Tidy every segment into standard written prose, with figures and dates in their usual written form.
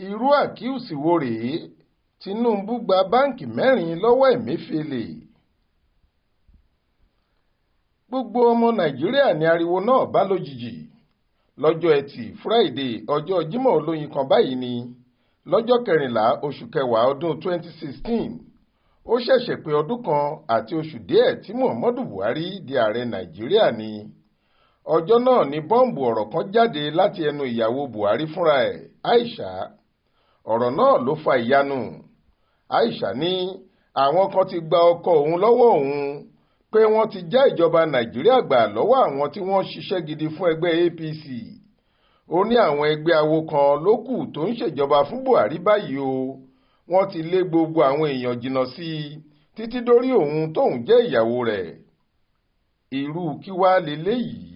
irú Akiusi wo rèé? Tinubu gba báǹkì mẹ́rin lọ́wọ́ Emefiele. Gbogbo ọmọ Nàìjíríà ní ariwo náà bá lójijì. Lọ́jọ́ Ẹtì Friday ọjọ́ Jímọ̀ olóyin kan báyìí ni lọ́jọ́ 14 oṣù kẹwàá ọdún 2016 ó ṣẹ̀ṣẹ̀ pé ọdún kan àti oṣù díẹ̀ tí Muhammadu Buhari di ààrẹ Nàìjíríà ni. Ọjọ́ náà ni bọ́ǹbù ọ̀rọ̀ kan jáde láti ẹnu ìyàwó Buhari fúnra ẹ̀, Aisha. Ọ̀rọ̀ náà ló fa ìyanu. Aisha ní àwọn kan ti gba ọkọ òun lọ́wọ́ òun pé wọ́n ti já ìjọba Nàìjíríà gbà lọ́wọ́ àwọn tí wọ́n ṣiṣẹ́ gidi fún ẹgbẹ́ APC. Ó ní àwọn ẹgbẹ́ awo kan ló kù tó ń ṣèjọba fún Buhari báyìí o. Wọ́n ti lé gbogbo àwọn èèyàn jìnnà sí i títí dórí òun tóun jẹ́ ìyàwó rẹ̀. Irú kí wá leléyìí?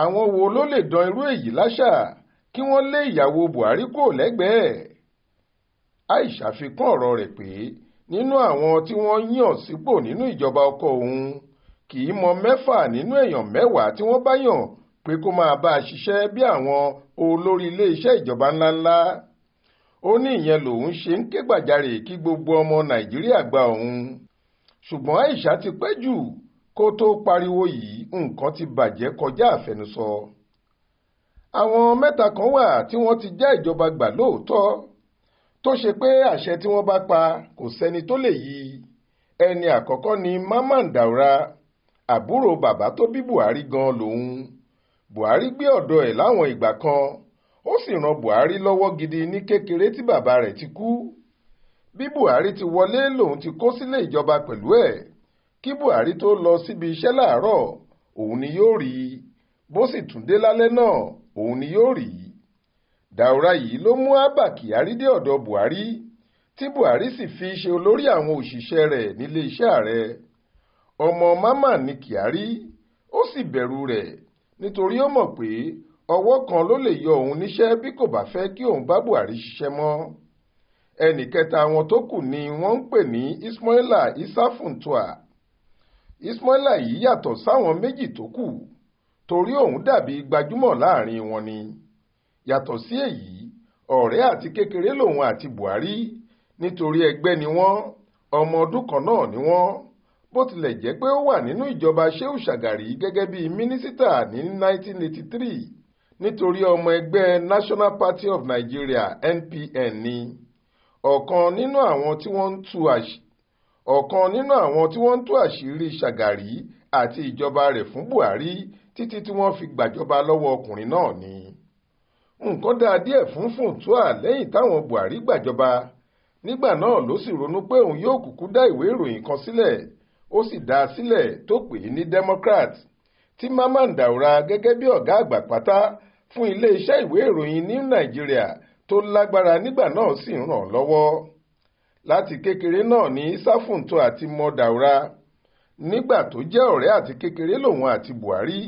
Àwọn wo ló lè dán irú èyí láṣà kí wọ́n lé ìyàwó Buhari kò lẹ́gbẹ̀ẹ́? Aisha fi kún ọ̀rọ̀ rẹ̀ pé nínú àwọn tí wọ́n yàn sípò nínú ìjọba ọkọ òun kì í mọ 6 nínú èèyàn 10 tí wọ́n bá yàn pé kó máa bá a ṣiṣẹ́ bí àwọn olórí ilé-iṣẹ́ ìjọba ńláńlá. Ó ní ìyẹn lòun ṣe ń ké gbàjarè kí gbogbo ọmọ Nàìjíríà gba òun. Ṣùgbọ́n Aisha ti pẹ́ jù kó tó pariwo yìí, nǹkan ti bàjẹ́ kọjá àfẹnusọ. Àwọn 3 kan wà tí wọ́n ti já ìjọba gbà lóòótọ́ tó ṣe pé àṣẹ tí wọ́n bá pa kò sẹ́ni tó lè yí. Ẹni àkọ́kọ́ ni Mamman Daura, àbúrò bàbá tó bí Buhari gan lòun. Buhari gbé ọ̀dọ̀ ẹ̀ láwọn ìgbà kan, ó sì ran Buhari lọ́wọ́ gidi ní kékeré tí bàbá rẹ̀ ti kú. Bí Buhari ti wọlé lòun ti kó sílé ìjọba pẹ̀lú ẹ̀. Kí Buhari tó lọ síbi iṣẹ́ láàárọ̀, òun ni yóò rí i. Bó sì tún dé lálẹ́ náà, òun ni yóò rí i. Daura yìí ló mú Abba Kyari dé ọ̀dọ̀ Buhari, tí Buhari sì fi ṣe olórí àwọn òṣìṣẹ́ rẹ̀ nílé iṣẹ́ ààrẹ. Ọmọ Mamman ni Kyari, ó sì bẹ̀rù rẹ̀ nítorí ó mọ̀ pé ọwọ́ kan ló lè yọ òun níṣẹ́ bí kò bá fẹ́ kí òun bá Buhari ṣiṣẹ́ mọ́. Ẹnì kẹta àwọn tó kù ni wọ́n ń pè ní Ismaila Issa Funtua. Ismaila yìí yàtọ̀ sáwọn méjì tó kù torí òun dàbí gbajúmọ̀ láàrin wọn ni. Yàtọ̀ sí èyí, ọ̀rẹ́ àti kékeré lòun àti Buhari nítorí ẹgbẹ́ ni wọ́n, ọmọ ọdún kan náà ni wọ́n. Bó tilẹ̀ jẹ́ pé ó wà nínú ìjọba Shehu Shagari gẹ́gẹ́ bí mínísítà ní 1983 nítorí ọmọ ẹgbẹ́ National Party of Nigeria NPN ni. Ọ̀kan nínú àwọn tí wọ́n ń tú àṣírí Shagari àti ìjọba rẹ̀ fún Buhari títí tí wọ́n fi gbàjọba lọ́wọ́ ọkùnrin náà ni. Nǹkan dáa díẹ̀ fún Funtua lẹ́yìn táwọn Buhari gbàjọba. Nígbà náà ló sì ronú pé òun yóò kúkú dá ìwé ìròyìn kan sílẹ̀. Ó sì dá a sílẹ̀ tó pè é ní Democrat, tí Mamman Daura gẹ́gẹ́ bí ọ̀gá àgbà pátá fún ilé-iṣẹ́ ìwé ìròyìn ní Nàìjíríà tó lágbára nígbà náà sì ń ràn lọ́wọ́. Láti kékeré náà ni Issa Funtua àti mọ Daura. Nígbà tó jẹ́ ọ̀rẹ́ àti kékeré lòun àti Buhari.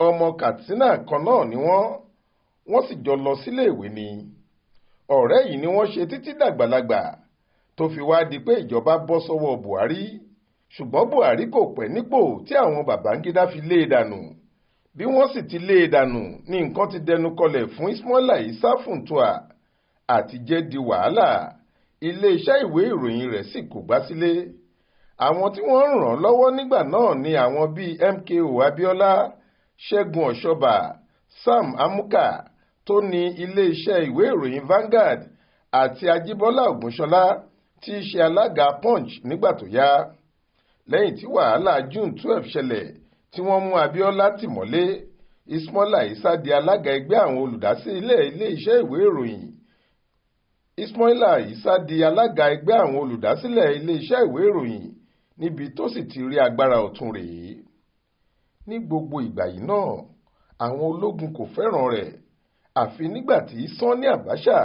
Ọmọ Katsina kan náà ni wọ́n sì jọ lọ sílé ìwé ni. Ọ̀rẹ́ yìí ni wọ́n ṣe títí dàgbàlagbà tó fi wá di pé ìjọba bọ́ sọ́wọ́ Buhari. Ṣùgbọ́n Buhari kò pẹ́ nípò tí àwọn Babangida fi lé e dànù. Bí wọ́n sì ti lé e dànù ní nǹkan ti dẹnu kọlẹ̀ fún Ismaila Issa Funtua àti jẹ́ di wàhálà. Ilé-iṣẹ́ ìwé ìròyìn rẹ̀ sì kò gbá sílé. Àwọn tí wọ́n ń ràn lọ́wọ́ nígbà náà ni àwọn bíi MKO Abiola, Ṣẹ́gun Ọ̀ṣọ́bà, Sam Amuka tó ní ilé-iṣẹ́ ìwé ìròyìn Vanguard àti Ajíbọ́lá Ògúnṣọlá tí í ṣe alága Punch nígbà tó yá. Lẹ́yìn tí wàhálà June 12 ṣẹlẹ̀ tí wọ́n mú Abiola tìmọ́lé, Ismaila Issa di alága ẹgbẹ́ àwọn olùdásílẹ̀ ilé-iṣẹ́ ìwé ìròyìn. Ismaila Issa di alága ẹgbẹ́ àwọn olùdásílẹ̀ ilé-iṣẹ́ ìwé ìròyìn níbi tó sì ti rí agbára ọ̀tún rèé. Ní gbogbo ìgbà yìí náà, àwọn ológun kò fẹ́ràn rẹ̀ àfi nígbà tí Sani Abacha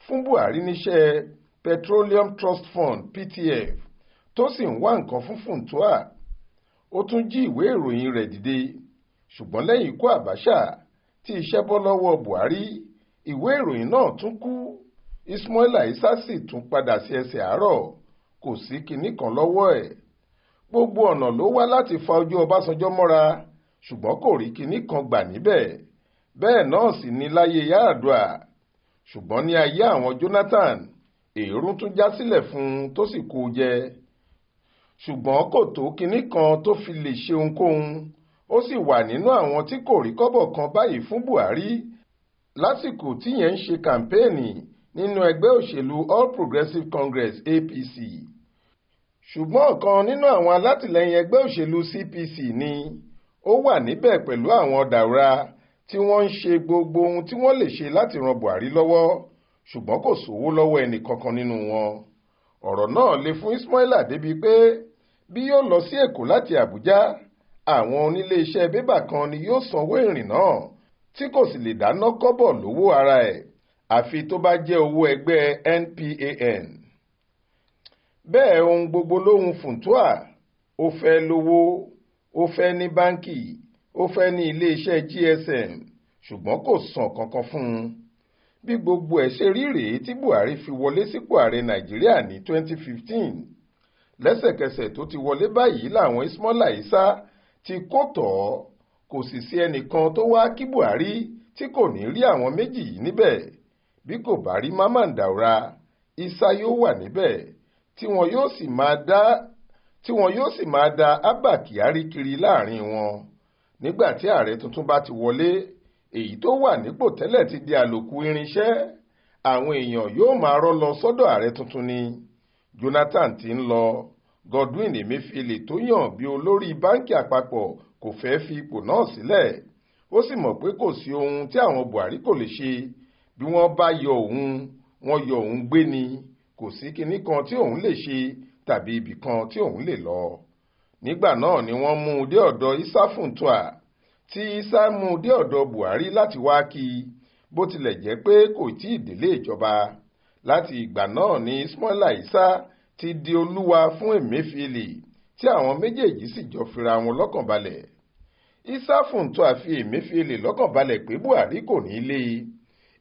fún Buhari níṣẹ́ Petroleum Trust Fund (PTF) tó sì ń wá nǹkan fún Funtua. Ó tún jí ìwé ìròyìn rẹ̀ dìde. Ṣùgbọ́n lẹ́yìn ikú Abacha tí iṣẹ́ bọ́ lọ́wọ́ Buhari, ìwé ìròyìn náà tún kú. Ismaila Issa sì tún padà sí ẹsẹ̀ àárọ̀, kò sí kinní kan lọ́wọ́ ẹ̀. Gbogbo ọ̀nà ló wá láti fa ojú Ọbásanjọ́ mọ́ra, ṣùgbọ́n kò rí kinní kan gbà níbẹ̀. Bẹ́ẹ̀ náà sì ni láyé Yar'Adua. ṣùgbọ́n ní ayé àwọn Jonathan èrú tún já sílẹ̀ fún un tó sì kó jẹ. ṣùgbọ́n kò tó kinní kan tó fi lè ṣe ohunkóhun, ó sì wà nínú àwọn tí kò rí kọ́bọ̀ kan báyìí fún Buhari lásìkò tíyẹn ń ṣe kàmpéènì nínú ẹgbẹ́ òṣèlú All Progressives Congress APC. ṣùgbọ́n ọ̀kan nínú àwọn alátìlẹyìn ẹgbẹ́ òṣèlú CPC ni ó wà níbẹ̀ pẹ̀lú àwọn Daura tí wọ́n ń ṣe gbogbo ohun tí wọ́n lè ṣe láti ran Buhari lọ́wọ́, ṣùgbọ́n kò sówó lọ́wọ́ ẹnì kankan nínú wọn. ọ̀rọ̀ náà le fún Ismaila débi pé bí yóò lọ sí Èkó láti Àbújá, àwọn oníléeṣẹ́ bébà kan ni yóò sanwó ìrìn náà tí kò sì lè dáná kọ́bọ̀ lówó ara ẹ̀ àfi tó bá jẹ́ owó ẹgbẹ́ NPAN. bẹ́ẹ̀ ohun gbogbo lóhun Funtua, ó fẹ́ lówó, ó fẹ́ ní báńkì, ó fẹ́ ní iléeṣẹ́ GSM, ṣùgbọ́n kò san kankan fún un. bí gbogbo ẹ̀ ṣe rí rèé tí Buhari fi wọlé sípò ààrẹ Nàìjíríà ní 2015. lẹ́sẹ̀kẹsẹ̀ tó ti wọlé báyìí làwọn Ismaila ti kó tọ̀ ọ́, kò sì sí ẹnìkan tó wá kí Buhari tí kò ní rí àwọn méjì yìí níbẹ̀. bí kò bá rí Mamman Daura, Isa yóò wà níbẹ̀ tí wọn yóò sì máa da Abba Kyari kiri láàrin wọn. nígbà tí ààrẹ tuntun bá ti wọlé, èyí tó wà nípò tẹ́lẹ̀ ti di àlòkù irinṣẹ́, àwọn èèyàn yóò máa rọ́ lọ sọ́dọ̀ ààrẹ tuntun ni. Jonathan ti ń lọ, Godwin Emefiele tó yàn bí olórí báńkì àpapọ̀ kò fẹ́ fi ipò náà sílẹ̀. ó sì mọ̀ pé kò sí ohun tí àwọn Buhari kò lè ṣe. bí wọ́n bá yọ òun, wọ́n yọ òun gbé ni. kò sí kinní kan tí òun lè ṣe tàbí ibì kan tí òun lè lọ. nígbà náà ni wọ́n mú un dé ọ̀dọ̀ Isa Funtua, tí Isa mú un dé ọ̀dọ̀ Buhari láti wá kí i, bó tilẹ̀ jẹ́ pé kò tí ì délé ìjọba. láti ìgbà náà ni Ismaila ti di olúwa fún Emefiele, tí àwọn méjèèjì sì jọ fira wọn lọ́kàn balẹ̀. Isa Funtua fi Emefiele lọ́kàn balẹ̀ pé Buhari kò ní lé e.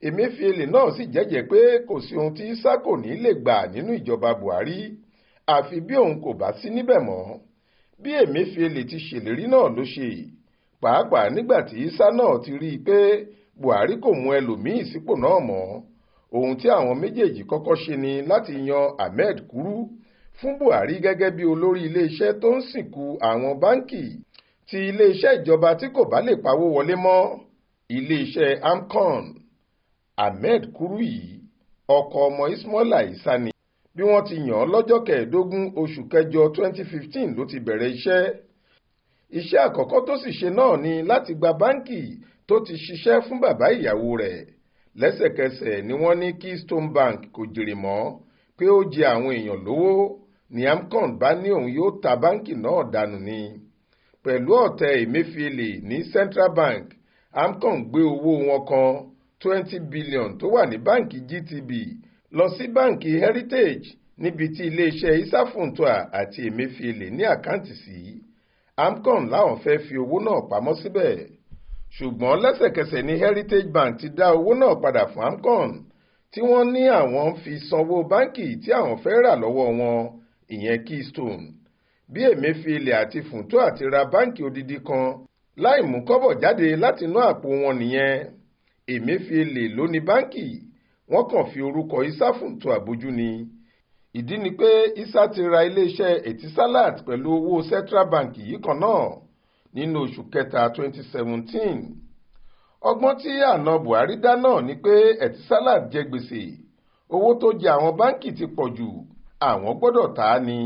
Emefiele náà sì jẹ́jẹ́ pé kò sí ohun tí Isa kò ní lè gbà nínú ìjọba Buhari àfi bí òun kò bá sí níbẹ̀ mọ́. bí Emefiele ti ṣèlérí náà ló ṣe, pàápàá nígbà tí Isa náà ti rí i pé Buhari kò mú ẹlòmíì sípò náà mọ́. ohun tí àwọn méjèèjì kọ́kọ́ ṣe ni láti yan Ahmed Kuru fún Buhari gẹ́gẹ́ bí olórí iléeṣẹ́ tó ń sìnkú àwọn báńkì ti iléeṣẹ́ ìjọba tí kò bá lè pawó wọlé mọ́, iléeṣẹ́ AMCON. Ahmed Kuru yìí ọkọ ọmọ Ismaila ni. bí wọ́n ti yàn án lọ́jọ́ 15 oṣù kẹjọ 2015 ló ti bẹ̀rẹ̀ iṣẹ́. iṣẹ́ àkọ́kọ́ tó sì ṣe náà ni láti gba báńkì tó ti ṣiṣẹ́ fún bàbá ìyàwó rẹ̀. lẹ́sẹ̀kẹsẹ̀ ni wọ́n ní Keystone Bank kò jèrè mọ́, pé ó jẹ àwọn èèyàn lówó, ni AMCON bá ní òun yóò ta báńkì náà dànù ni. pẹ̀lú ọ̀tẹ̀ Emefiele ní Central Bank, AMCON gbé owó wọn kan 20 billion tó wà ní báńkì GTB lọ sí báńkì Heritage, níbi tí iléeṣẹ́ Isa Funtua àti Emefiele ní àkáǹtì sí. AMCON láwọn fẹ́ fi owó náà pamọ́ síbẹ̀, ṣùgbọ́n lẹ́sẹ̀kẹsẹ̀ ní Heritage Bank ti dá owó náà padà fún AMCON, tí wọ́n ní àwọn fi sanwó báńkì tí àwọn fẹ́ rà lọ́wọ́ wọn, ìyẹn Keystone. bí Emefiele àti Funtua ti ra báńkì odidi kan láì mú kọ́bọ̀ jáde láti inú àpò wọn nìyẹn. Emefiele ló ní báńkì, wọ́n kàn fi orúkọ Isa Funtua bójú ni. ìdí ni pé Isa ti ra iléeṣẹ́ Etisalat pẹ̀lú owó Central Bank yìí kan náà nínú oṣù kẹta 2017. ọgbọ́n tí àná Buhari dá náà ni pé Etisalat jẹ gbèsè, owó tó jẹ àwọn báńkì ti pọ̀ jù, àwọn gbọ́dọ̀ tà á ni.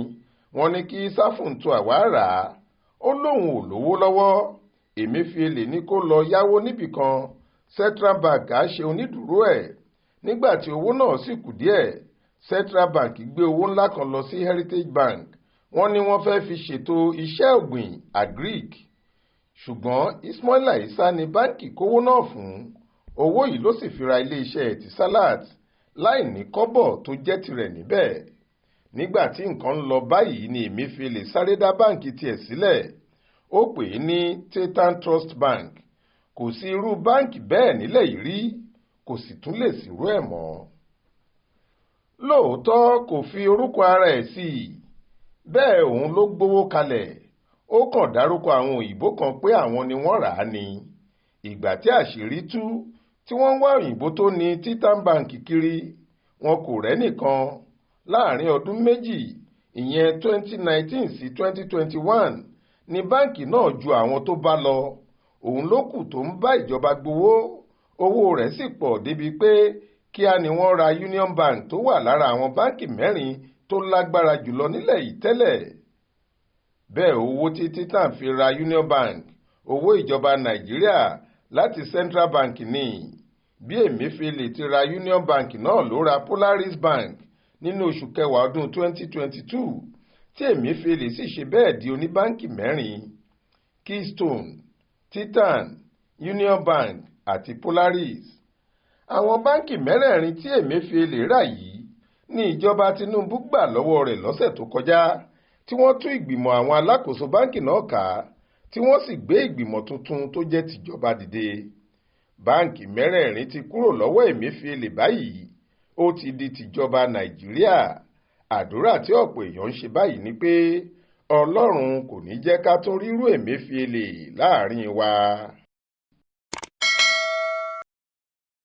wọ́n ní kí Isa Funtua wá rà á, ó lóun ò lówó lọ́wọ́. Emefiele ní kó lọ yáwó níbìkan, Central Bank á ṣe onídùúró ẹ̀. nígbà tí owó náà sì kù díẹ̀, Central Bank gbé owó ńlá kan lọ sí Heritage Bank. wọ́n ní wọ́n fẹ́ fi ṣètò iṣẹ́ ọ̀gbìn agric, ṣùgbọ́n Ismaila ní báńkì kówó náà fún. owó yìí ló sì fi ra iléeṣẹ́ Etisalat láì ní kọ́bọ̀ tó jẹ́ tirẹ̀ níbẹ̀. nígbà tí nǹkan ń lọ báyìí ni Emefiele sáré dá báńkì tiẹ̀ sílẹ̀, ó pè é ní Titan Trust Bank. kò sí irú báńkì bẹ́ẹ̀ nílẹ̀ yìí rí, kò sì tún lè sírú ẹ̀ mọ́. lóòótọ́ kò fi orúkọ ara ẹ̀ sí i, bẹ́ẹ̀ òun ló gbowó kalẹ̀, ó kàn dárúkọ àwọn òyìnbó kan pé àwọn ni wọ́n rà á ni. ìgbà tí àṣírí tú tí wọ́n ń wá òyìnbó tó ní Titan Banki kiri wọn kò rẹ́nìkan. Láàrin ọdún méjì ìyẹn 2019 sí 2021 ní báǹkì náà ju àwọn tó bá lọ. Òun ló kù tó ń bá ìjọba gbowó. Owó rẹ̀ sì pọ̀ débi pé kíá ni wọ́n ra Union Bank tó wà lára àwọn báǹkì mẹ́rin tó lágbára jùlọ nílẹ̀ yìí tẹ́lẹ̀. Bẹ́ẹ̀ owó tí Titan fi ra Union Bank owó ìjọba Nàìjíríà láti Central Bank ni. Bí Emefiele ti ra Union Bank náà ló ra Polaris Bank nínú oṣù kẹwàá ọdún 2022 tí Emefiele sì ṣe bẹ́ẹ̀ di oníbáǹkì mẹ́rin: Keystone, Titan, Union Bank àti Polaris. Àwọn báǹkì mẹ́rẹ̀ẹ̀rin tí Emefiele rà yìí ní ìjọba Tinubu gbà lọ́wọ́ rẹ̀ lọ́sẹ̀ tó kọjá tí wọ́n tú ìgbìmọ̀ àwọn alákòóso báǹkì náà ká tí wọ́n sì gbé ìgbìmọ̀ tuntun tó jẹ́ tìjọba dìde. Báǹkì mẹ́rẹ̀ẹ̀rin ti kúrò lọ́wọ́ Emefiele báyìí, ó ti di tìjọba Nàìjíríà. Àdúrà tí ọ̀pọ̀ èèyàn ń ṣe báyìí ni pé Ọlọ́run kò ní jẹ́ ká tún rírú Emefiele láàrin wa.